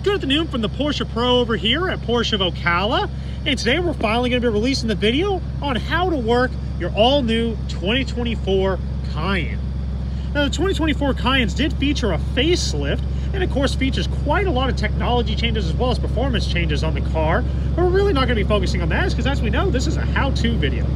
Good afternoon from the Porsche Pro over here at Porsche of Ocala. And today we're finally going to be releasing the video on how to work your all-new 2024 Cayenne. Now the 2024 Cayennes did feature a facelift and of course features quite a lot of technology changes as well as performance changes on the car. But we're really not going to be focusing on that because as we know, this is a how-to video.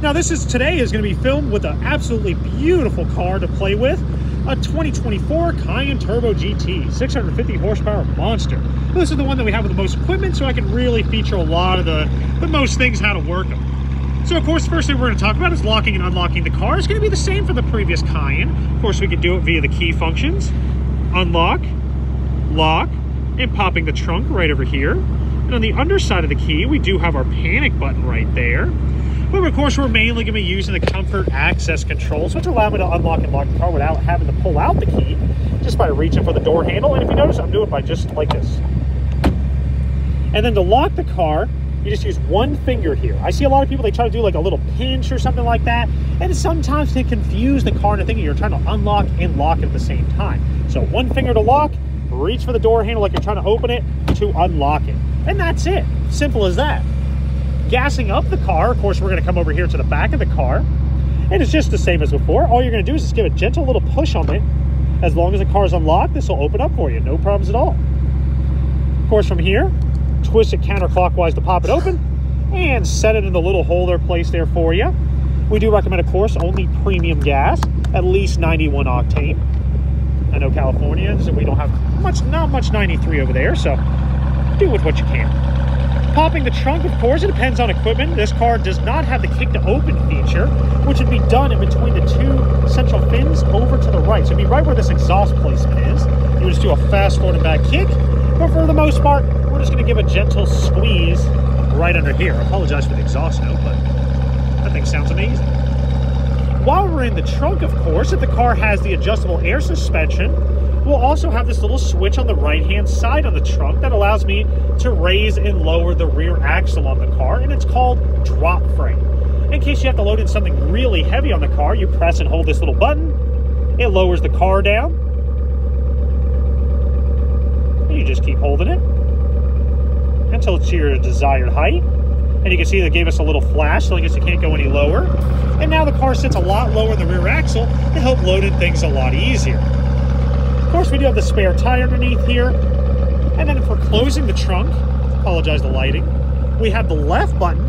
Now today is going to be filmed with an absolutely beautiful car to play with. A 2024 Cayenne Turbo GT, 650 horsepower monster. This is the one that we have with the most equipment, so I can really feature a lot of the most things, how to work them. So of course, the first thing we're going to talk about is locking and unlocking the car. It's going to be the same for the previous Cayenne. Of course, we can do it via the key functions. Unlock, lock, and popping the trunk right over here. And on the underside of the key, we do have our panic button right there. But of course, we're mainly going to be using the comfort access controls, which allow me to unlock and lock the car without having to pull out the key, just by reaching for the door handle. And if you notice, I'm doing it by just like this. And then to lock the car, you just use one finger here. I see a lot of people, they try to do like a little pinch or something like that. And sometimes they confuse the car into thinking you're trying to unlock and lock at the same time. So one finger to lock, reach for the door handle like you're trying to open it to unlock it. And that's it. Simple as that. Gassing up the car, of course, we're going to come over here to the back of the car, and it's just the same as before. All you're going to do is just give a gentle little push on it. As long as the car is unlocked, this will open up for you, no problems at all. Of course, from here, twist it counterclockwise to pop it open, and set it in the little holder placed there for you. We do recommend, of course, only premium gas, at least 91 octane. I know Californians, we don't have not much 93 over there, so do with what you can. Popping the trunk, of course, it depends on equipment. This car does not have the kick to open feature, which would be done in between the two central fins over to the right. So it'd be right where this exhaust placement is. You would just do a fast forward and back kick. But for the most part, we're just going to give a gentle squeeze right under here. I apologize for the exhaust note, but that thing sounds amazing. While we're in the trunk, of course, if the car has the adjustable air suspension, we'll also have this little switch on the right-hand side on the trunk that allows me to raise and lower the rear axle on the car, and it's called drop frame. In case you have to load in something really heavy on the car, you press and hold this little button. It lowers the car down. And you just keep holding it until it's to your desired height. And you can see that gave us a little flash, so I guess you can't go any lower. And now the car sits a lot lower in the rear axle to help load in things a lot easier. Of course, we do have the spare tire underneath here. And then for closing the trunk, apologize the lighting, we have the left button,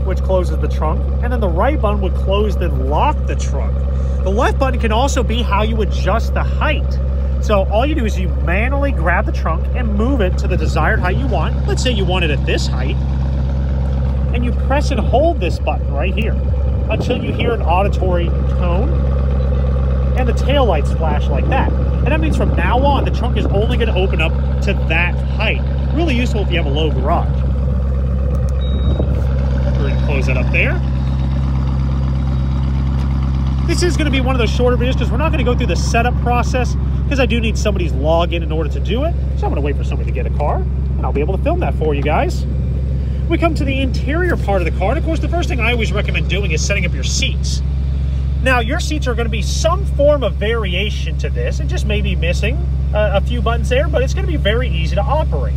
which closes the trunk, and then the right button would close then lock the trunk. The left button can also be how you adjust the height. So all you do is you manually grab the trunk and move it to the desired height you want. Let's say you want it at this height. And you press and hold this button right here until you hear an auditory tone and the taillights flash like that. And that means from now on, the trunk is only going to open up to that height. Really useful if you have a low garage. We're going to close that up there. This is going to be one of those shorter videos because we're not going to go through the setup process because I do need somebody's login in order to do it. So I'm going to wait for somebody to get a car and I'll be able to film that for you guys. We come to the interior part of the car. And of course, the first thing I always recommend doing is setting up your seats. Now, your seats are going to be some form of variation to this. It just may be missing a few buttons there, but it's going to be very easy to operate.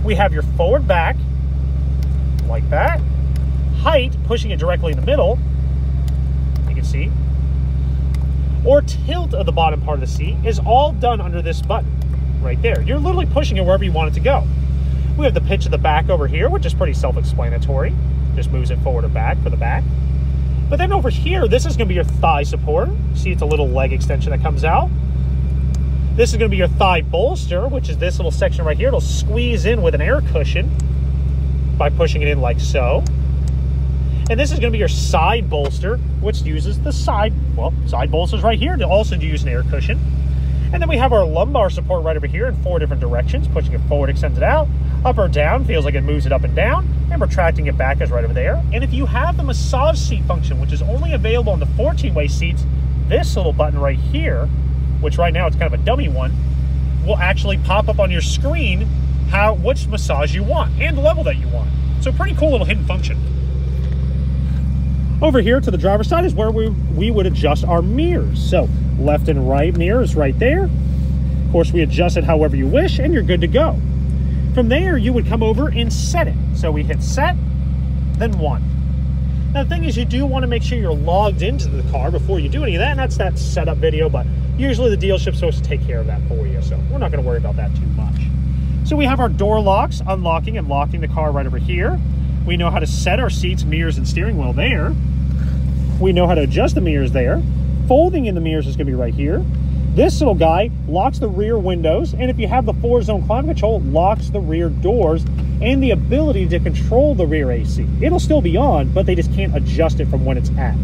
We have your forward back, like that. Height, pushing it directly in the middle, you can see. Or tilt of the bottom part of the seat is all done under this button right there. You're literally pushing it wherever you want it to go. We have the pitch of the back over here, which is pretty self-explanatory. Just moves it forward or back for the back. But then over here, this is going to be your thigh support. See, it's a little leg extension that comes out. This is going to be your thigh bolster, which is this little section right here. It'll squeeze in with an air cushion by pushing it in like so. And this is going to be your side bolster, which uses the side bolsters right here to also use an air cushion. And then we have our lumbar support right over here in 4 different directions. Pushing it forward extends it out. Up or down feels like it moves it up and down. And retracting it back is right over there. And if you have the massage seat function, which is only available on the 14-way seats, this little button right here, which right now it's kind of a dummy one, will actually pop up on your screen which massage you want and the level that you want. So pretty cool little hidden function. Over here to the driver's side is where we would adjust our mirrors. So left and right mirrors right there. Of course, we adjust it however you wish, and you're good to go. From there, you would come over and set it. So we hit set, then 1. Now, the thing is, you do want to make sure you're logged into the car before you do any of that, and that's that setup video, but usually the dealership's supposed to take care of that for you, so we're not going to worry about that too much. So we have our door locks, unlocking and locking the car right over here. We know how to set our seats, mirrors, and steering wheel there. We know how to adjust the mirrors there. Folding in the mirrors is going to be right here. This little guy locks the rear windows, and if you have the 4-zone climate control, it locks the rear doors and the ability to control the rear AC. It'll still be on, but they just can't adjust it from when it's at.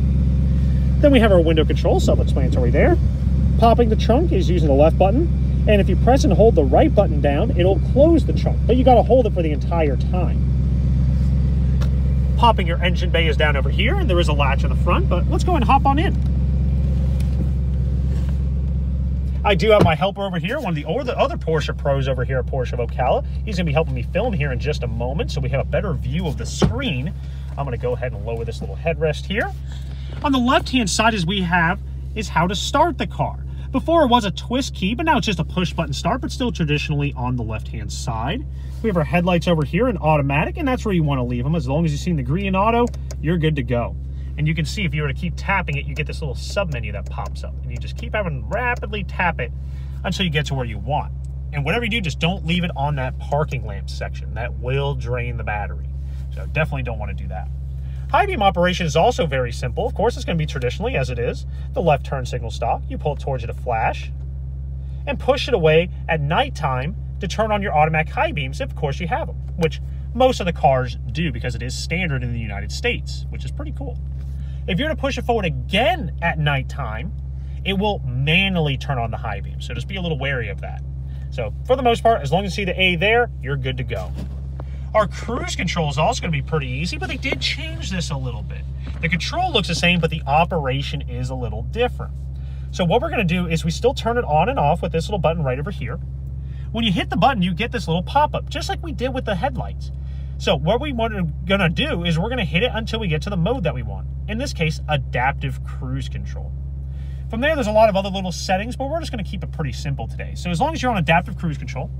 Then we have our window control, self-explanatory there. Popping the trunk is using the left button, and if you press and hold the right button down, it'll close the trunk, but you got to hold it for the entire time. Popping your engine bay is down over here, and there is a latch on the front, but let's go and hop on in. I do have my helper over here, one of the other Porsche pros over here at Porsche of Ocala. He's going to be helping me film here in just a moment, so we have a better view of the screen. I'm going to go ahead and lower this little headrest here. On the left-hand side, as we have, is how to start the car. Before it was a twist key, but now it's just a push-button start, but still traditionally on the left-hand side. We have our headlights over here in automatic, and that's where you want to leave them. As long as you've seen the green auto, you're good to go. And you can see if you were to keep tapping it, you get this little sub-menu that pops up. And you just keep having to rapidly tap it until you get to where you want. And whatever you do, just don't leave it on that parking lamp section. That will drain the battery. So definitely don't want to do that. High beam operation is also very simple. Of course, it's going to be traditionally as it is. The left turn signal stop. You pull it towards you to flash. And push it away at nighttime to turn on your automatic high beams if, of course, you have them. Which most of the cars do because it is standard in the United States, which is pretty cool. If you're to push it forward again at nighttime, it will manually turn on the high beam. So just be a little wary of that. So for the most part, as long as you see the A there, you're good to go. Our cruise control is also going to be pretty easy, but they did change this a little bit. The control looks the same, but the operation is a little different. So what we're going to do is we still turn it on and off with this little button right over here. When you hit the button, you get this little pop-up, just like we did with the headlights. So what we're going to do is we're going to hit it until we get to the mode that we want. In this case, adaptive cruise control. From there, there's a lot of other little settings, but we're just going to keep it pretty simple today. So as long as you're on adaptive cruise control,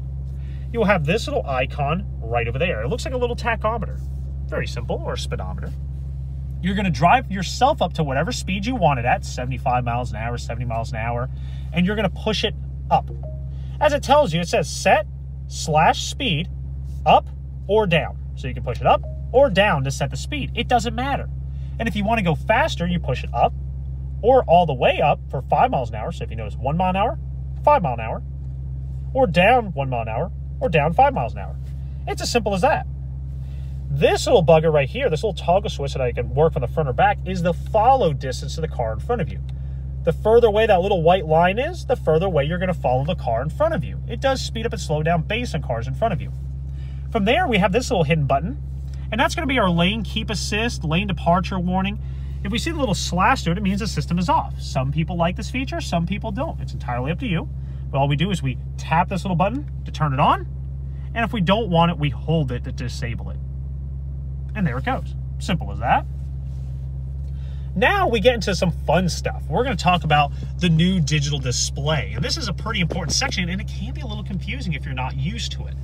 you'll have this little icon right over there. It looks like a little tachometer. Very simple, or a speedometer. You're going to drive yourself up to whatever speed you want it at, 75 miles an hour, 70 miles an hour, and you're going to push it up. As it tells you, it says set/speed up or down. So you can push it up or down to set the speed. It doesn't matter. And if you want to go faster, you push it up or all the way up for 5 miles an hour. So if you notice 1 mile an hour, 5 mile an hour, or down 1 mile an hour, or down 5 miles an hour. It's as simple as that. This little bugger right here, this little toggle switch that I can work from the front or back, is the follow distance to the car in front of you. The further away that little white line is, the further away you're going to follow the car in front of you. It does speed up and slow down based on cars in front of you. From there, we have this little hidden button, and that's going to be our lane keep assist, lane departure warning. If we see the little slash to it, it means the system is off. Some people like this feature, some people don't. It's entirely up to you. But all we do is we tap this little button to turn it on, and if we don't want it, we hold it to disable it. And there it goes. Simple as that. Now we get into some fun stuff. We're going to talk about the new digital display. And this is a pretty important section, and it can be a little confusing if you're not used to it.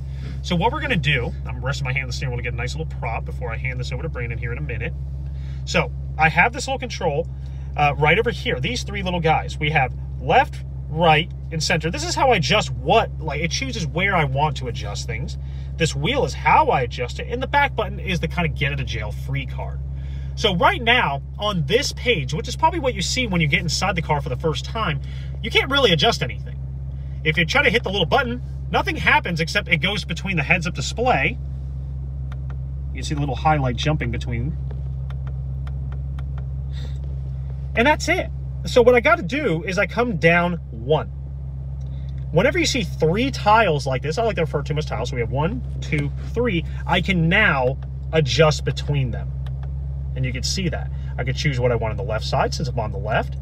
So what we're going to do, I'm resting my hand on the steering wheel to get a nice little prop before I hand this over to Brandon here in a minute. So I have this little control right over here. These three little guys. We have left, right, and center. This is how I adjust it chooses where I want to adjust things. This wheel is how I adjust it, and the back button is the kind of get out of jail free card. So right now, on this page, which is probably what you see when you get inside the car for the first time, you can't really adjust anything. If you try to hit the little button, nothing happens except it goes between the heads-up display. You can see the little highlight jumping between. And that's it. So what I got to do is I come down one. Whenever you see three tiles like this, I like to refer to them as tiles. So we have 1, 2, 3. I can now adjust between them. And you can see that. I could choose what I want on the left side since I'm on the left.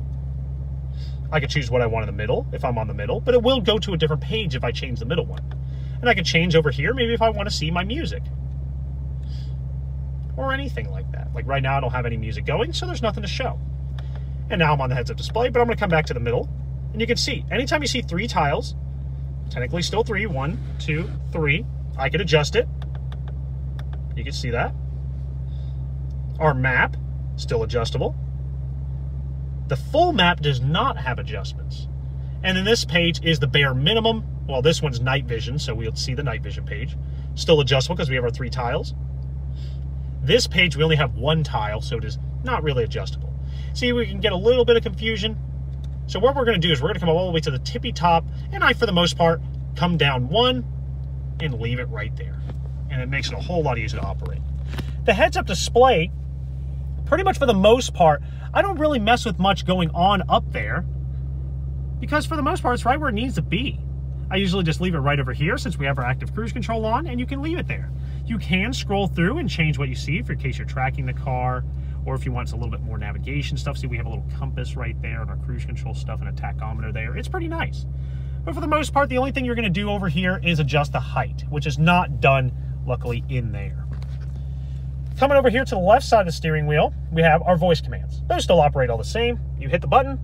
I could choose what I want in the middle if I'm on the middle, but it will go to a different page if I change the middle one. And I could change over here maybe if I want to see my music. Or anything like that. Like right now I don't have any music going, so there's nothing to show. And now I'm on the heads-up display, but I'm going to come back to the middle. And you can see, anytime you see three tiles, Technically still 3. 1, 2, 3. I could adjust it. You can see that. Our map, still adjustable. The full map does not have adjustments. And then this page is the bare minimum. Well, this one's night vision, so we'll see the night vision page. Still adjustable because we have our 3 tiles. This page, we only have 1 tile, so it is not really adjustable. See, we can get a little bit of confusion. So what we're going to do is we're going to come all the way to the tippy top, and I, for the most part, come down 1 and leave it right there. And it makes it a whole lot easier to operate. The heads-up display, pretty much for the most part, I don't really mess with much going on up there because for the most part, it's right where it needs to be. I usually just leave it right over here since we have our active cruise control on, and you can leave it there. You can scroll through and change what you see in case you're tracking the car, or if you want a little bit more navigation stuff. See, we have a little compass right there and our cruise control stuff and a tachometer there. It's pretty nice. But for the most part, the only thing you're going to do over here is adjust the height, which is not done, luckily, in there. Coming over here to the left side of the steering wheel, we have our voice commands. Those still operate all the same. You hit the button,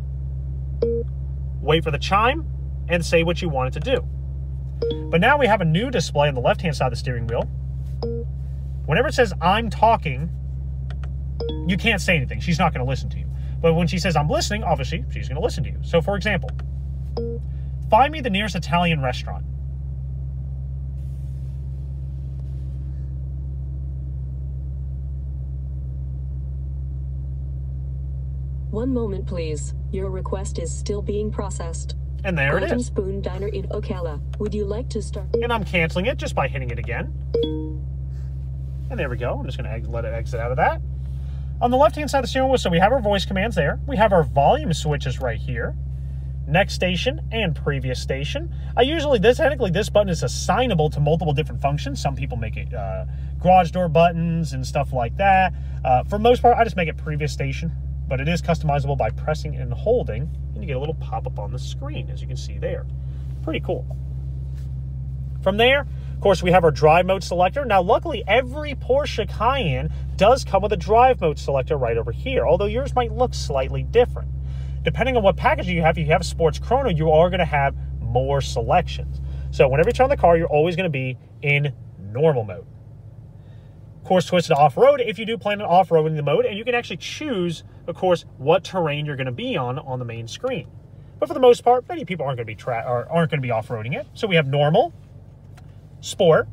wait for the chime, and say what you want it to do. But now we have a new display on the left-hand side of the steering wheel. Whenever it says, I'm talking, you can't say anything. She's not going to listen to you. But when she says, I'm listening, obviously, she's going to listen to you. So, for example, find me the nearest Italian restaurant. One moment, please. Your request is still being processed. And there Golden it is. Spoon Diner in Ocala. Would you like to start? And I'm canceling it just by hitting it again. And there we go. I'm just going to let it exit out of that. On the left-hand side of the steering wheel, so we have our voice commands there. We have our volume switches right here. Next station and previous station. Technically this button is assignable to multiple different functions. Some people make it garage door buttons and stuff like that. For the most part, I just make it previous station. But it is customizable by pressing and holding, and you get a little pop-up on the screen, as you can see there. Pretty cool. From there, of course, we have our drive mode selector. Now, luckily, every Porsche Cayenne does come with a drive mode selector right over here, although yours might look slightly different. Depending on what package you have, if you have Sports Chrono, you are going to have more selections. So whenever you turn on the car, you're always going to be in normal mode. Of course, twisted off-road if you do plan on off-roading the mode, and you can actually choose, of course, what terrain you're going to be on the main screen. But for the most part, many people aren't going to be off-roading it. So we have normal, sport,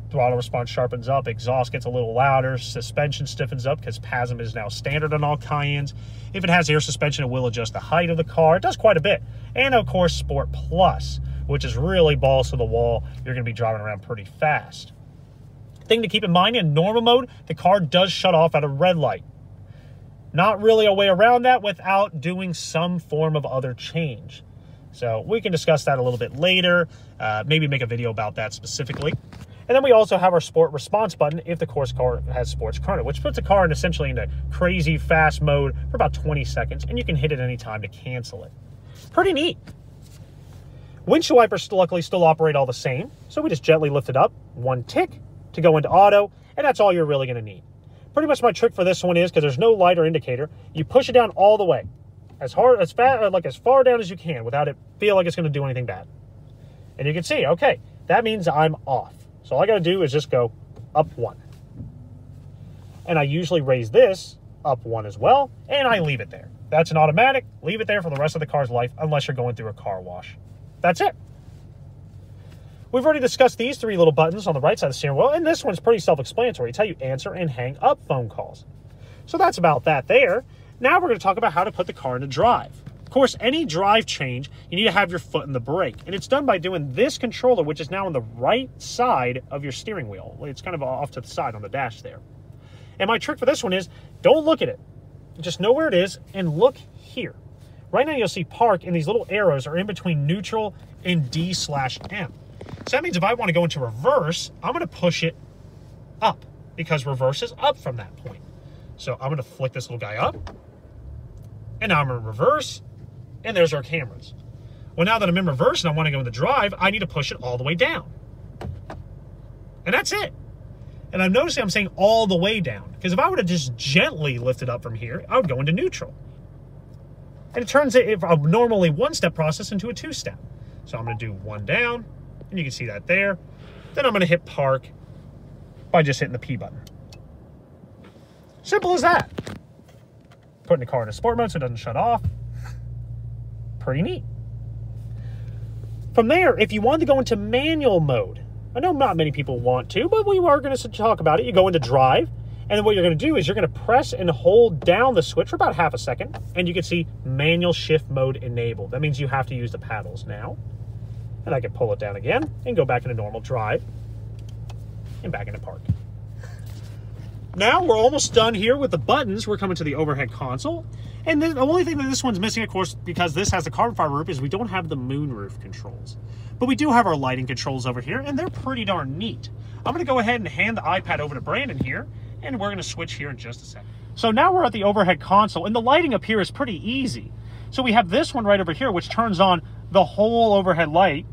throttle response sharpens up, exhaust gets a little louder, suspension stiffens up because PASM is now standard on all Cayennes. If it has air suspension, it will adjust the height of the car. It does quite a bit. And of course, Sport Plus, which is really balls to the wall. You're going to be driving around pretty fast. Thing to keep in mind, in normal mode, the car does shut off at a red light. Not really a way around that without doing some form of other change. So we can discuss that a little bit later, maybe make a video about that specifically. And then we also have our sport response button if the car has Sports Chrono, which puts the car essentially into crazy fast mode for about 20 seconds, and you can hit it any time to cancel it. Pretty neat. Windshield wipers luckily still operate all the same, so we just gently lift it up, 1 tick, to go into auto, and that's all you're really going to need. Pretty much my trick for this one is, because there's no light or indicator, you push it down all the way, as far down as you can without it feel like it's going to do anything bad. And you can see, okay, that means I'm off. So all I got to do is just go up 1. And I usually raise this up 1 as well, and I leave it there. That's an automatic. Leave it there for the rest of the car's life unless you're going through a car wash. That's it. We've already discussed these 3 little buttons on the right side of the steering wheel, and this one's pretty self-explanatory. It's how you answer and hang up phone calls. So that's about that there. Now we're going to talk about how to put the car into drive. Of course, any drive change, you need to have your foot in the brake, and it's done by doing this controller, which is now on the right side of your steering wheel. It's kind of off to the side on the dash there. And my trick for this one is, don't look at it. Just know where it is and look here. Right now you'll see park, and these little arrows are in between neutral and D/M. So that means if I want to go into reverse, I'm going to push it up because reverse is up from that point. So I'm going to flick this little guy up, and now I'm in reverse, and there's our cameras. Well, now that I'm in reverse and I want to go into drive, I need to push it all the way down. And that's it. And I'm noticing I'm saying all the way down, because if I would have just gently lifted up from here, I would go into neutral. And it turns it, if a normally 1-step process, into a 2-step. So I'm going to do 1 down, And you can see that there. Then I'm going to hit park by just hitting the P button. Simple as that. Putting the car into sport mode so it doesn't shut off. Pretty neat. From there, if you want to go into manual mode, I know not many people want to, but we are going to talk about it. You go into drive, and then what you're going to do is you're going to press and hold down the switch for about half a second, and you can see manual shift mode enabled. That means you have to use the paddles now. And I can pull it down again and go back into normal drive and back into park. Now we're almost done here with the buttons. We're coming to the overhead console. And the only thing that this one's missing, of course, because this has the carbon fiber roof, is we don't have the moonroof controls. But we do have our lighting controls over here, and they're pretty darn neat. I'm going to go ahead and hand the iPad over to Brandon here, and we're going to switch here in just a second. So now we're at the overhead console, and the lighting up here is pretty easy. So we have this one right over here, which turns on the whole overhead light,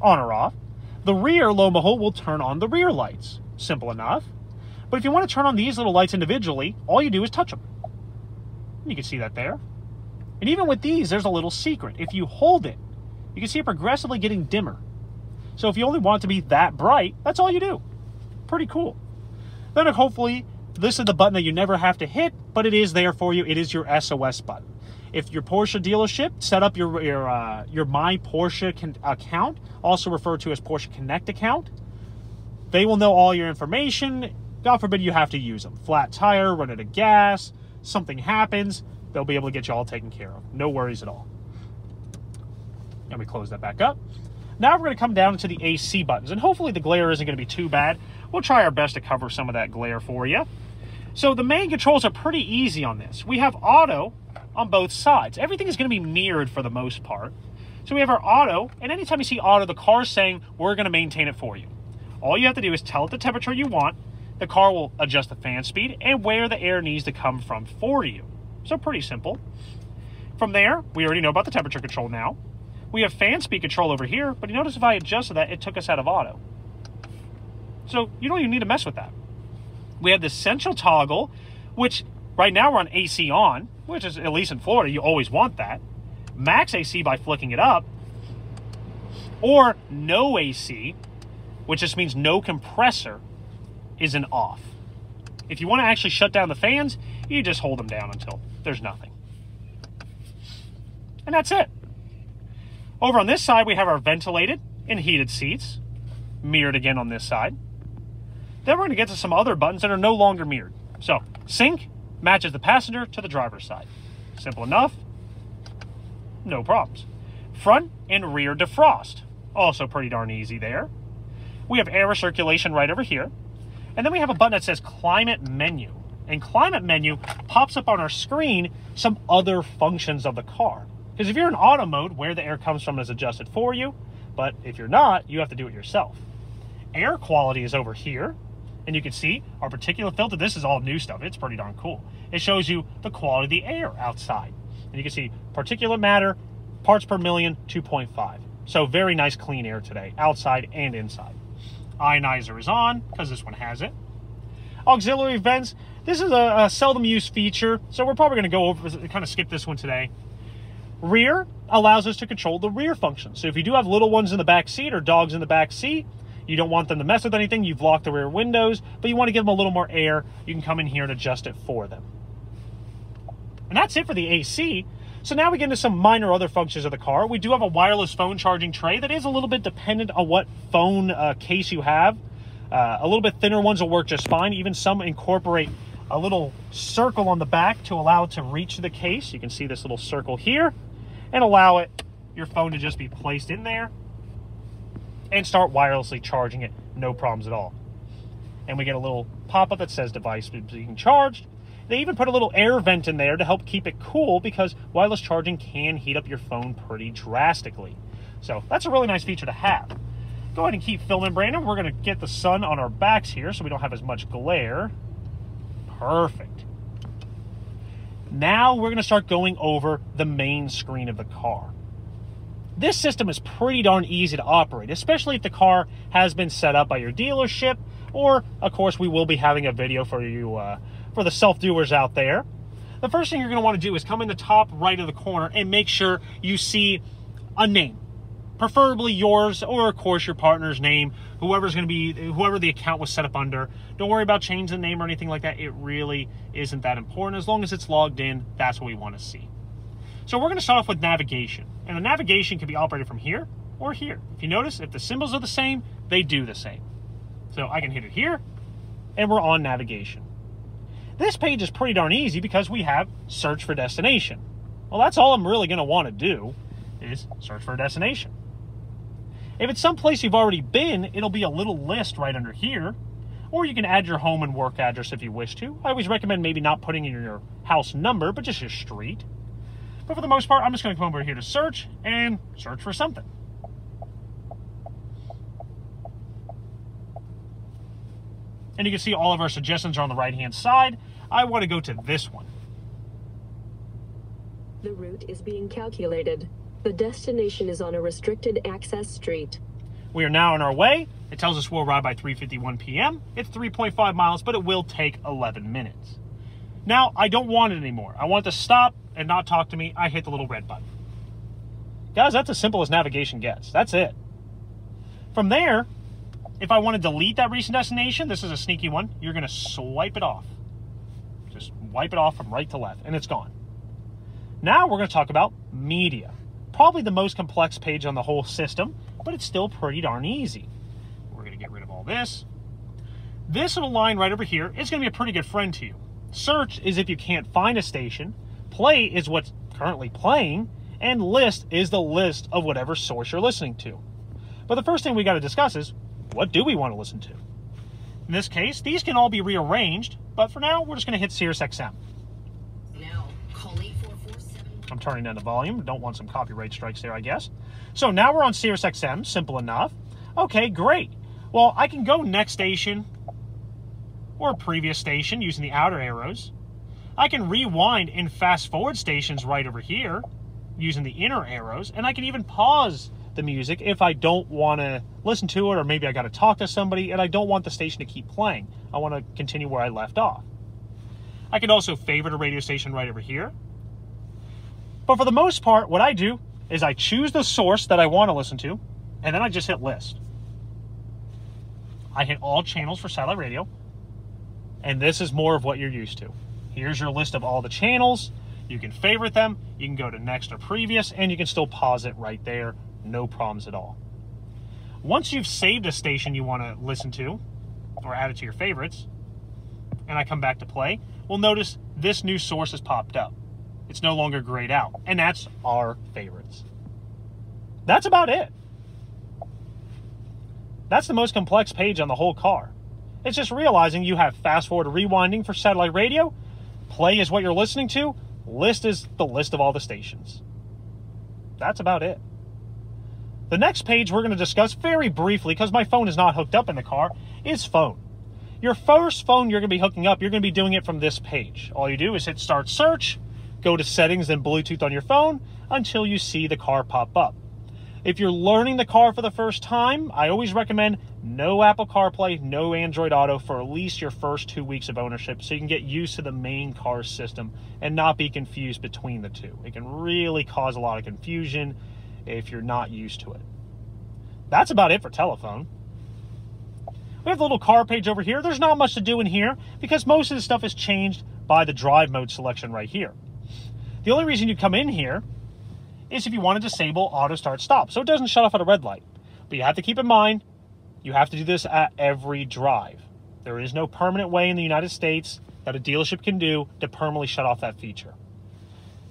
on or off. The rear, lo and behold, will turn on the rear lights. Simple enough. But if you want to turn on these little lights individually, all you do is touch them. You can see that there. And even with these, there's a little secret. If you hold it, you can see it progressively getting dimmer. So if you only want it to be that bright, that's all you do. Pretty cool. Then hopefully, this is the button that you never have to hit, but it is there for you. It is your SOS button. If your Porsche dealership set up your My Porsche account, also referred to as Porsche Connect account, they will know all your information. God forbid you have to use them. Flat tire, run out of gas, something happens, they'll be able to get you all taken care of. No worries at all. And we close that back up. Now we're going to come down to the AC buttons, and hopefully the glare isn't going to be too bad. We'll try our best to cover some of that glare for you. So the main controls are pretty easy on this. We have auto on both sides. Everything is going to be mirrored for the most part. So we have our auto, and anytime you see auto, the car's saying, we're going to maintain it for you. All you have to do is tell it the temperature you want. The car will adjust the fan speed and where the air needs to come from for you. So pretty simple. From there, we already know about the temperature control now. We have fan speed control over here, but you notice if I adjusted that, it took us out of auto. So you don't even need to mess with that. We have the central toggle, which right now we're on AC on, which is, at least in Florida, you always want that. Max AC by flicking it up, or no AC, which just means no compressor, is an off. If you want to actually shut down the fans, you just hold them down until there's nothing. And that's it. Over on this side, we have our ventilated and heated seats, mirrored again on this side. Then we're going to get to some other buttons that are no longer mirrored. So, sync matches the passenger to the driver's side. Simple enough. No problems. Front and rear defrost. Also pretty darn easy there. We have air circulation right over here. And then we have a button that says Climate Menu. And Climate Menu pops up on our screen some other functions of the car. Because if you're in auto mode, where the air comes from is adjusted for you. But if you're not, you have to do it yourself. Air quality is over here. And you can see our particulate filter. This is all new stuff. It's pretty darn cool. It shows you the quality of the air outside. And you can see particulate matter, parts per million, 2.5. So very nice clean air today, outside and inside. Ionizer is on, because this one has it. Auxiliary vents. This is a seldom used feature, so we're probably going to go over, kind of skip this one today. Rear allows us to control the rear function. So if you do have little ones in the back seat or dogs in the back seat, you don't want them to mess with anything, you've locked the rear windows, but you want to give them a little more air, you can come in here and adjust it for them. And that's it for the AC. So now we get into some minor other functions of the car. We do have a wireless phone charging tray that is a little bit dependent on what phone case you have. A little bit thinner ones will work just fine. Even some incorporate a little circle on the back to allow it to reach the case. You can see this little circle here and allow your phone to just be placed in there and start wirelessly charging it, no problems at all. And we get a little pop-up that says device being charged. They even put a little air vent in there to help keep it cool because wireless charging can heat up your phone pretty drastically. So that's a really nice feature to have. Go ahead and keep filming, Brandon. We're going to get the sun on our backs here so we don't have as much glare. Perfect. Now we're going to start going over the main screen of the car. This system is pretty darn easy to operate, especially if the car has been set up by your dealership, or, of course, we will be having a video for you, for the self-doers out there. The first thing you're going to want to do is come in the top right of the corner and make sure you see a name. preferably yours or, of course, your partner's name, whoever the account was set up under. Don't worry about changing the name or anything like that. It really isn't that important. As long as it's logged in, that's what we want to see. So we're going to start off with navigation. And the navigation can be operated from here or here. If you notice, if the symbols are the same, they do the same. So I can hit it here, and we're on navigation. This page is pretty darn easy because we have search for destination. Well, that's all I'm really going to want to do is search for a destination. If it's someplace you've already been, it'll be a little list right under here, or you can add your home and work address if you wish to. I always recommend maybe not putting in your house number, but just your street. But for the most part, I'm just going to come over here to search and search for something. And you can see all of our suggestions are on the right-hand side. I want to go to this one. The route is being calculated. The destination is on a restricted access street. We are now on our way. It tells us we'll arrive by 3:51 p.m. It's 3.5 miles, but it will take 11 minutes. Now, I don't want it anymore. I want it to stop and not talk to me. I hit the little red button. Guys, that's as simple as navigation gets. That's it. From there, if I want to delete that recent destination, this is a sneaky one, you're going to swipe it off. Just wipe it off from right to left, and it's gone. Now we're going to talk about media. Probably the most complex page on the whole system, but it's still pretty darn easy. We're going to get rid of all this. This little line right over here is going to be a pretty good friend to you. Search is if you can't find a station. Play is what's currently playing. And list is the list of whatever source you're listening to. But the first thing we got to discuss is, what do we want to listen to? In this case, these can all be rearranged, but for now, we're just going to hit Sirius XM. Now, call 8447. I'm turning down the volume. Don't want some copyright strikes there, I guess. So now we're on Sirius XM. Simple enough. Okay, great. Well, I can go next station or previous station using the outer arrows. I can rewind and fast forward stations right over here using the inner arrows, and I can even pause the music if I don't want to listen to it, or maybe I got to talk to somebody and I don't want the station to keep playing. I want to continue where I left off. I can also favorite a radio station right over here. But for the most part, what I do is I choose the source that I want to listen to, and then I just hit list. I hit all channels for satellite radio, and this is more of what you're used to. Here's your list of all the channels. You can favorite them, you can go to next or previous, and you can still pause it right there. No problems at all. Once you've saved a station you want to listen to, or add it to your favorites, and I come back to play, we'll notice this new source has popped up. It's no longer grayed out, and that's our favorites. That's about it. That's the most complex page on the whole car. It's just realizing you have fast forward or rewinding for satellite radio, play is what you're listening to, list is the list of all the stations. That's about it. The next page we're going to discuss very briefly, because my phone is not hooked up in the car, is phone. Your first phone you're going to be hooking up, you're going to be doing it from this page. All you do is hit start search, go to settings and Bluetooth on your phone until you see the car pop up. If you're learning the car for the first time, I always recommend no Apple CarPlay, no Android Auto for at least your first 2 weeks of ownership so you can get used to the main car system and not be confused between the two. It can really cause a lot of confusion if you're not used to it. That's about it for telephone. We have the little car page over here. There's not much to do in here because most of the stuff is changed by the drive mode selection right here. The only reason you come in here is if you want to disable auto start stop, so it doesn't shut off at a red light. But you have to keep in mind, you have to do this at every drive. There is no permanent way in the United States that a dealership can do to permanently shut off that feature.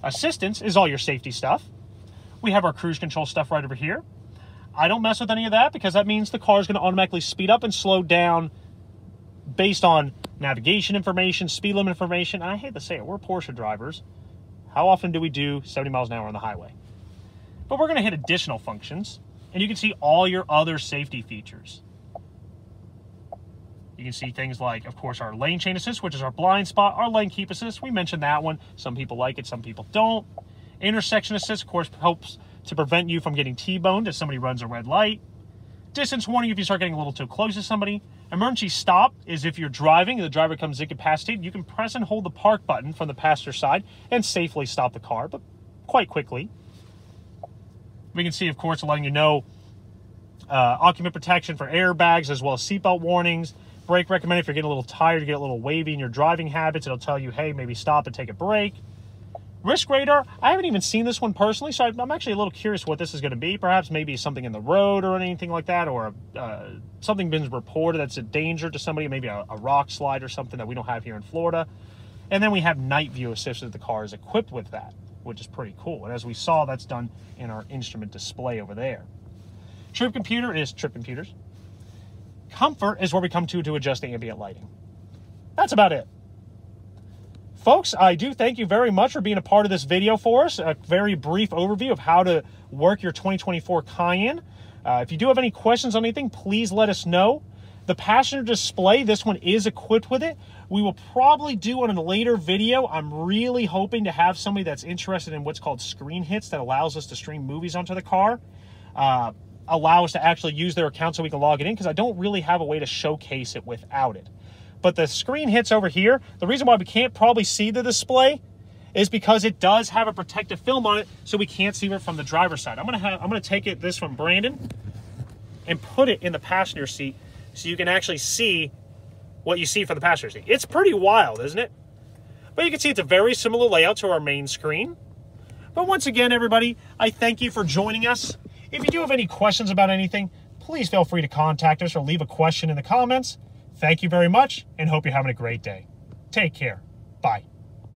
Assistance is all your safety stuff. We have our cruise control stuff right over here. I don't mess with any of that because that means the car is going to automatically speed up and slow down based on navigation information, speed limit information. I hate to say it, we're Porsche drivers. How often do we do 70 miles an hour on the highway? But we're going to hit additional functions, and you can see all your other safety features. You can see things like, of course, our lane change assist, which is our blind spot, our lane keep assist. We mentioned that one. Some people like it, some people don't. Intersection assist, of course, helps to prevent you from getting T-boned if somebody runs a red light. Distance warning if you start getting a little too close to somebody. Emergency stop is if you're driving and the driver becomes incapacitated, you can press and hold the park button from the passenger side and safely stop the car, but quite quickly. We can see, of course, letting you know occupant protection for airbags, as well as seatbelt warnings. Brake recommended if you're getting a little tired, you get a little wavy in your driving habits. It'll tell you, hey, maybe stop and take a break. Risk radar, I haven't even seen this one personally, so I'm actually a little curious what this is going to be. Perhaps maybe something in the road or anything like that, or something been reported that's a danger to somebody, maybe a rock slide or something that we don't have here in Florida. And then we have night view assist that the car is equipped with that, which is pretty cool. And as we saw, that's done in our instrument display over there. Trip computer is trip computers. Comfort is where we come to adjust the ambient lighting. That's about it. Folks, I do thank you very much for being a part of this video for us. A very brief overview of how to work your 2024 Cayenne. If you do have any questions on anything, please let us know. The passenger display, this one is equipped with it. We will probably do on a later video. I'm really hoping to have somebody that's interested in what's called screen hits that allows us to stream movies onto the car. Allow us to actually use their account so we can log it in, because I don't really have a way to showcase it without it. But the screen hits over here, the reason why we can't probably see the display is because it does have a protective film on it, so we can't see it from the driver's side. I'm gonna take this from Brandon and put it in the passenger seat so you can actually see what you see from the passenger seat. It's pretty wild, isn't it? But you can see it's a very similar layout to our main screen. But once again, everybody, I thank you for joining us. If you do have any questions about anything, please feel free to contact us or leave a question in the comments. Thank you very much, and hope you're having a great day. Take care. Bye.